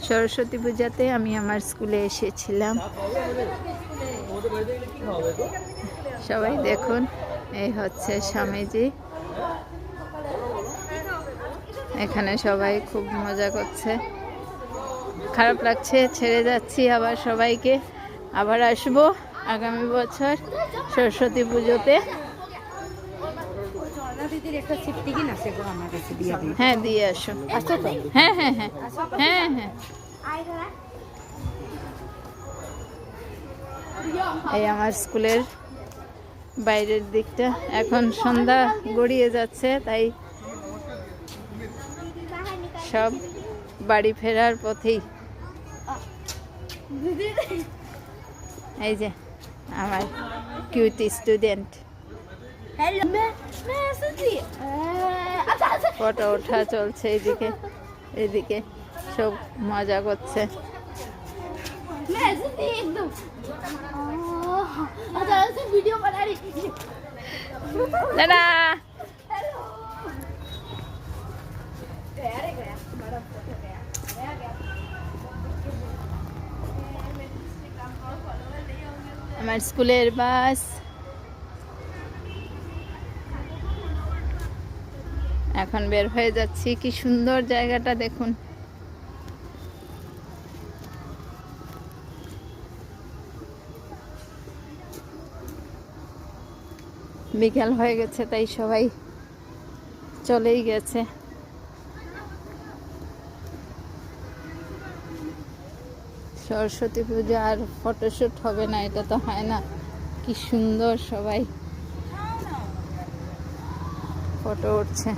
সরস্বতী পূজাতে আমি আমার স্কুলে এসেছিলাম। সবাই দেখুন, এই হচ্ছে স্বামীজি। এখানে সবাই খুব মজা করছে। খারাপ লাগছে, ছেড়ে যাচ্ছি আবার সবাইকে। আবার আসবো আগামী বছর সরস্বতী পুজোতে। হ্যাঁ, দিয়ে আসো। হ্যাঁ হ্যাঁ হ্যাঁ হ্যাঁ হ্যাঁ। এই আমার স্কুলের বাইরের দিকটা। এখন সন্ধ্যা গড়িয়ে যাচ্ছে, তাই সব বাড়ি ফেরার পথেই। এই যে আমার কিউটি স্টুডেন্ট। ফটো ওঠা চলছে, এদিকে এদিকে সব মজা করছে। দাদা আমার স্কুলের বাস এখন বের হয়ে যাচ্ছি। কি সুন্দর জায়গাটা দেখুন। বিকাল হয়ে গেছে, তাই সবাই চলেই গেছে। সরস্বতী পূজা আর ফটোশুট হবে না, এটা তো হয় না। কি সুন্দর সবাই ফটো উঠছে।